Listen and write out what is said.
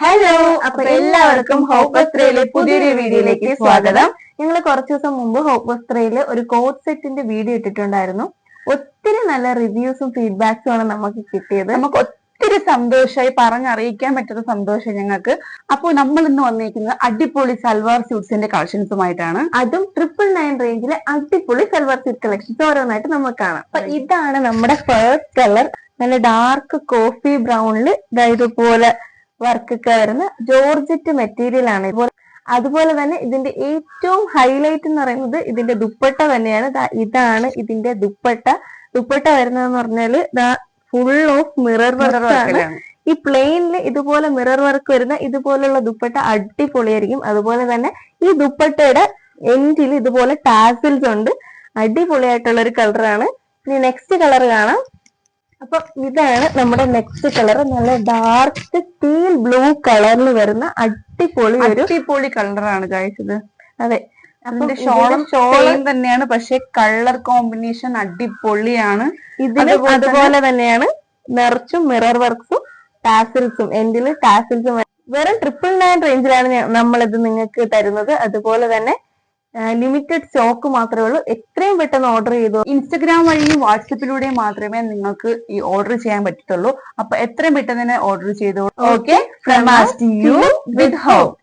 Hello, അപ്പൊ എല്ലാവർക്കും hope വസ്ത്രയിലെ പുതിയൊരു വീഡിയോയിലേക്ക് സ്വാഗതം. ഞങ്ങൾ കുറച്ചു ദിവസം മുമ്പ് ഹോപ്പ് വസ്ത്രയില് ഒരു കോട്ട് സെറ്റിന്റെ വീഡിയോ ഇട്ടിട്ടുണ്ടായിരുന്നു. ഒത്തിരി നല്ല റിവ്യൂസും ഫീഡ്ബാക്സും ആണ് നമുക്ക് കിട്ടിയത്. നമുക്ക് ഒത്തിരി സന്തോഷമായി പറഞ്ഞറിയിക്കാൻ പറ്റുന്ന സന്തോഷം ഞങ്ങൾക്ക്. അപ്പോൾ നമ്മൾ ഇന്ന് വന്നിരിക്കുന്നത് അടിപൊളി സൽവാർ സ്യൂട്ട്സിന്റെ കളക്ഷൻസുമായിട്ടാണ്. അതും 999 റേഞ്ചിലെ അടിപൊളി സൽവാർ സ്യൂട്ട് കളക്ഷൻസ് ഓരോന്നായിട്ട് നമുക്ക് കാണാം. അപ്പൊ ഇതാണ് നമ്മുടെ ഫസ്റ്റ് കളർ. നല്ല ഡാർക്ക് കോഫി ബ്രൗണില് ഇതുപോലെ വർക്കൊക്കെ വരുന്ന ജോർജറ്റ് മെറ്റീരിയൽ ആണ്. അതുപോലെ തന്നെ ഇതിന്റെ ഏറ്റവും ഹൈലൈറ്റ് എന്ന് പറയുന്നത് ഇതിന്റെ ദുപ്പട്ട തന്നെയാണ്. ഇതാണ് ഇതിന്റെ ദുപ്പട്ട വരുന്നതെന്ന് പറഞ്ഞാല് ഫുൾ ഓഫ് മിറർ വർക്ക് ആണ്. ഈ പ്ലെയിനില് ഇതുപോലെ മിറർ വർക്ക് വരുന്ന ഇതുപോലുള്ള ദുപ്പട്ട അടിപൊളിയായിരിക്കും. അതുപോലെ തന്നെ ഈ ദുപ്പട്ടയുടെ എൻഡിൽ ഇതുപോലെ ടാസിൽസ് ഉണ്ട്. അടിപൊളിയായിട്ടുള്ള ഒരു കളറാണ്. ഇനി നെക്സ്റ്റ് കളർ കാണാം. അപ്പൊ ഇതാണ് നമ്മുടെ നെക്സ്റ്റ് കളർ. നല്ല ഡാർക്ക് ടീൽ ബ്ലൂ കളറിൽ വരുന്ന അടിപൊളി കളറാണ് ഗൈസ് ഇത്. അതെ, അതിന്റെ ഷോളും തന്നെയാണ്, പക്ഷെ കളർ കോമ്പിനേഷൻ അടിപൊളിയാണ്. ഇതിന് അതുപോലെ തന്നെയാണ് നിറച്ചും മിറർ വർക്ക്സും ടാസിൽസും എൻഡില് ടാസിൽസും. വെറും 999 റേഞ്ചിലാണ് നമ്മളിത് നിങ്ങൾക്ക് തരുന്നത്. അതുപോലെ തന്നെ ലിമിറ്റഡ് സ്റ്റോക്ക് മാത്രമേ ഉള്ളൂ. എത്രയും പെട്ടെന്ന് ഓർഡർ ചെയ്തു. ഇൻസ്റ്റഗ്രാം വഴിയും വാട്സപ്പിലൂടെയും മാത്രമേ നിങ്ങൾക്ക് ഈ ഓർഡർ ചെയ്യാൻ പറ്റത്തുള്ളൂ. അപ്പൊ എത്രയും പെട്ടെന്ന് തന്നെ ഓർഡർ ചെയ്തു. Okay, from us to you with hope.